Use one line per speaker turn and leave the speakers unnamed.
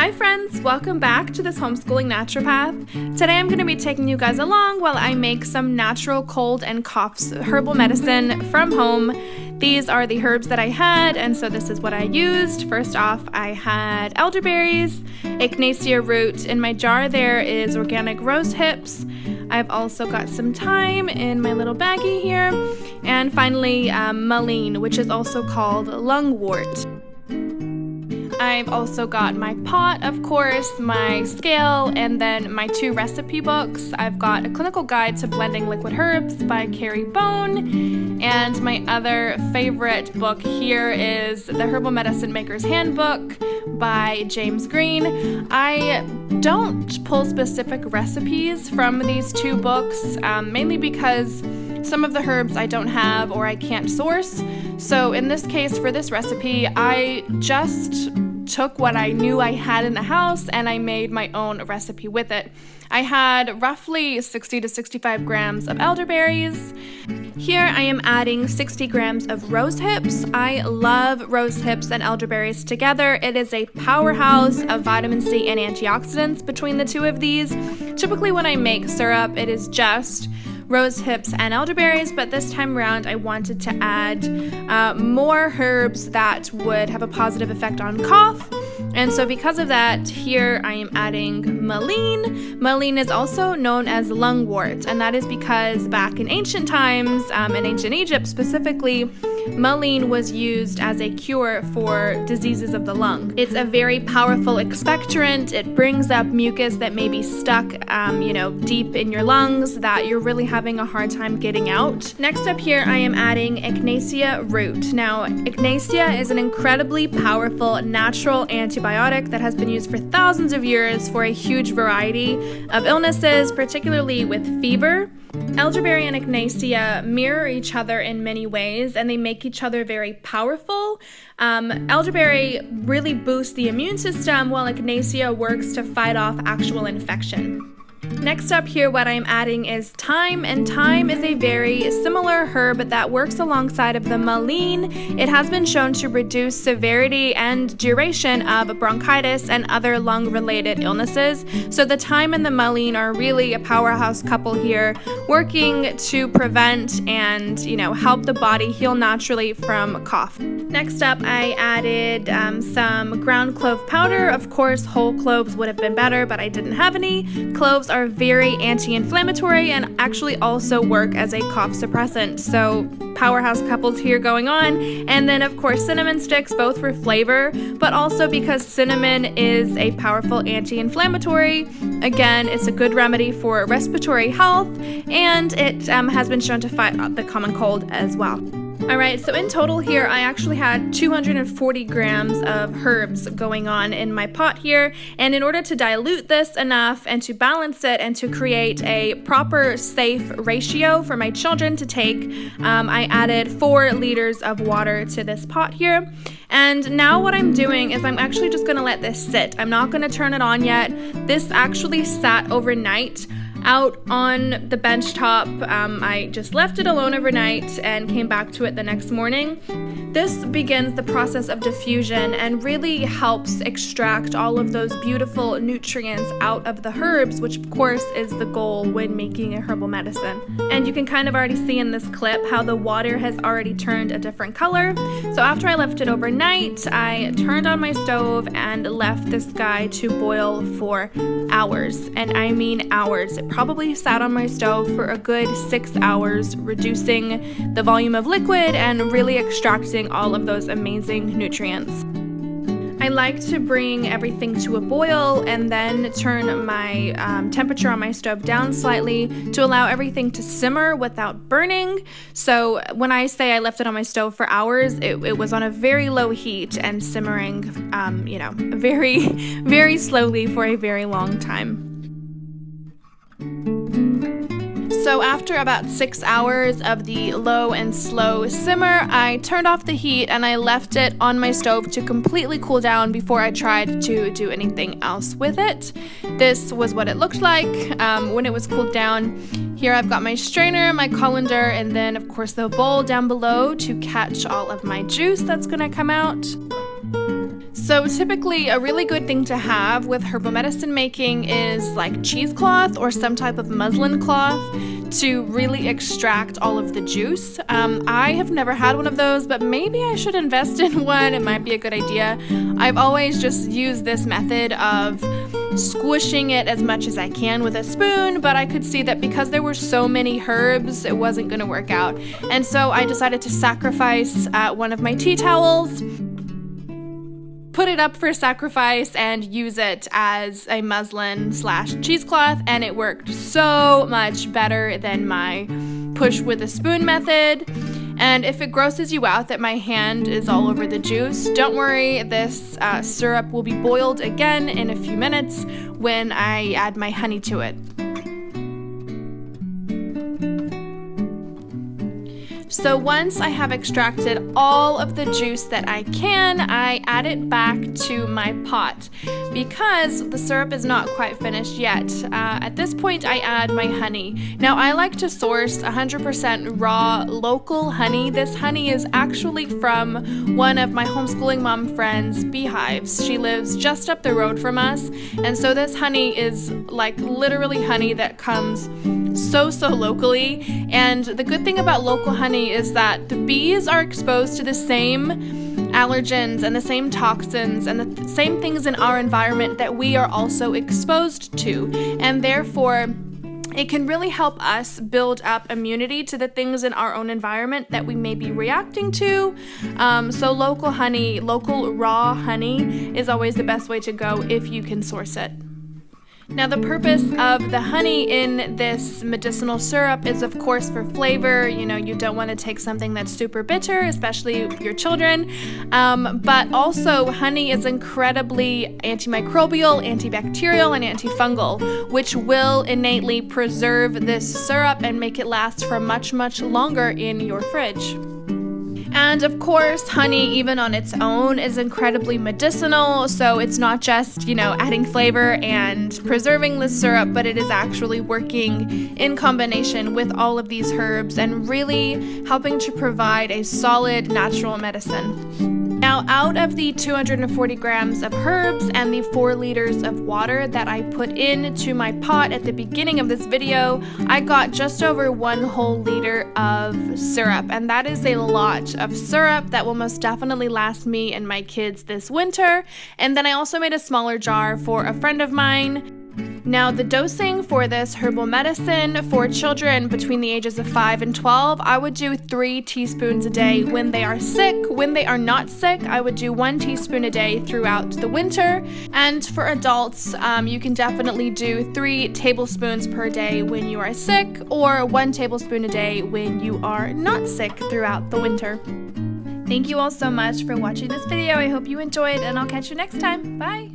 Hi friends, welcome back to this homeschooling naturopath. Today I'm going to be taking you guys along while I make some natural cold and cough herbal medicine from home. These are the herbs that I had, and so this is what I used. First off, I had elderberries, echinacea root. In my jar there is organic rose hips. I've also got some thyme in my little baggie here. And finally, mullein, which is also called lungwort. I've also got my pot, of course, my scale, and then my 2 recipe books. I've got a clinical guide to blending liquid herbs by Carrie Bone, and my other favorite book here is the Herbal Medicine Maker's Handbook by James Green. I don't pull specific recipes from these 2 books, mainly because some of the herbs I don't have or I can't source. So in this case, for this recipe, I just took what I knew I had in the house and I made my own recipe with it. I had roughly 60 to 65 grams of elderberries. Here I am adding 60 grams of rose hips. I love rose hips and elderberries together. It is a powerhouse of vitamin C and antioxidants between the 2 of these. Typically when I make syrup, it is just rose hips and elderberries, but this time around I wanted to add more herbs that would have a positive effect on cough. And so because of that, here I am adding mullein. Mullein is also known as lungwort, and that is because back in ancient times, in ancient Egypt specifically, mullein was used as a cure for diseases of the lung. It's a very powerful expectorant. It brings up mucus that may be stuck, deep in your lungs that you're really having a hard time getting out. Next up here, I am adding echinacea root. Now, echinacea is an incredibly powerful natural antibiotic that has been used for thousands of years for a huge variety of illnesses, particularly with fever. Elderberry and echinacea mirror each other in many ways, and they make each other very powerful. Elderberry really boosts the immune system, while echinacea works to fight off actual infection. Next up here, what I'm adding is thyme, and thyme is a very similar herb that works alongside of the mullein. It has been shown to reduce severity and duration of bronchitis and other lung-related illnesses. So the thyme and the mullein are really a powerhouse couple here, working to prevent and, help the body heal naturally from cough. Next up, I added some ground clove powder. Of course, whole cloves would have been better, but I didn't have any. Cloves are very anti-inflammatory and actually also work as a cough suppressant. So powerhouse couples here going on. And then of course cinnamon sticks, both for flavor, but also because cinnamon is a powerful anti-inflammatory. Again, it's a good remedy for respiratory health, and it has been shown to fight the common cold as well. Alright, so in total here, I actually had 240 grams of herbs going on in my pot here, and in order to dilute this enough and to balance it and to create a proper safe ratio for my children to take, I added 4 liters of water to this pot here. And now what I'm doing is I'm actually just going to let this sit. I'm not going to turn it on yet. This actually sat overnight out on the bench top. I just left it alone overnight and came back to it the next morning. This begins the process of diffusion and really helps extract all of those beautiful nutrients out of the herbs, which of course is the goal when making a herbal medicine. And you can kind of already see in this clip how the water has already turned a different color. So after I left it overnight, I turned on my stove and left this guy to boil for hours. And I mean hours. It probably sat on my stove for a good 6 hours, reducing the volume of liquid and really extracting all of those amazing nutrients. I like to bring everything to a boil and then turn my temperature on my stove down slightly to allow everything to simmer without burning. So when I say I left it on my stove for hours, it was on a very low heat and simmering, very, very slowly for a very long time. So after about 6 hours of the low and slow simmer, I turned off the heat and I left it on my stove to completely cool down before I tried to do anything else with it. This was what it looked like when it was cooled down. Here I've got my strainer, my colander, and then of course the bowl down below to catch all of my juice that's gonna come out. So typically a really good thing to have with herbal medicine making is like cheesecloth or some type of muslin cloth to really extract all of the juice. I have never had one of those, but maybe I should invest in one. It might be a good idea. I've always just used this method of squishing it as much as I can with a spoon, but I could see that because there were so many herbs, it wasn't going to work out. And so I decided to sacrifice one of my tea towels, put it up for sacrifice, and use it as a muslin / cheesecloth, and it worked so much better than my push with a spoon method. And if it grosses you out that my hand is all over the juice, don't worry, this syrup will be boiled again in a few minutes when I add my honey to it. So once I have extracted all of the juice that I can, I add it back to my pot because the syrup is not quite finished yet. At this point, I add my honey. Now, I like to source 100% raw local honey. This honey is actually from one of my homeschooling mom friends' beehives. She lives just up the road from us, and so this honey is like literally honey that comes so locally. And the good thing about local honey is that the bees are exposed to the same allergens and the same toxins and the same things in our environment that we are also exposed to, and therefore it can really help us build up immunity to the things in our own environment that we may be reacting to. So local honey, local raw honey is always the best way to go if you can source it. Now, the purpose of the honey in this medicinal syrup is, of course, for flavor. You know, you don't want to take something that's super bitter, especially your children. But also, honey is incredibly antimicrobial, antibacterial, and antifungal, which will innately preserve this syrup and make it last for much longer in your fridge. And of course, honey, even on its own, is incredibly medicinal. So it's not just, adding flavor and preserving the syrup, but it is actually working in combination with all of these herbs and really helping to provide a solid natural medicine. Now, out of the 240 grams of herbs and the 4 liters of water that I put into my pot at the beginning of this video, I got just over 1 whole liter of syrup, and that is a lot of syrup that will most definitely last me and my kids this winter. And then I also made a smaller jar for a friend of mine. Now, the dosing for this herbal medicine for children between the ages of 5 and 12, I would do 3 teaspoons a day when they are sick. When they are not sick, I would do 1 teaspoon a day throughout the winter. And for adults, you can definitely do 3 tablespoons per day when you are sick, or 1 tablespoon a day when you are not sick throughout the winter. Thank you all so much for watching this video. I hope you enjoyed, and I'll catch you next time. Bye!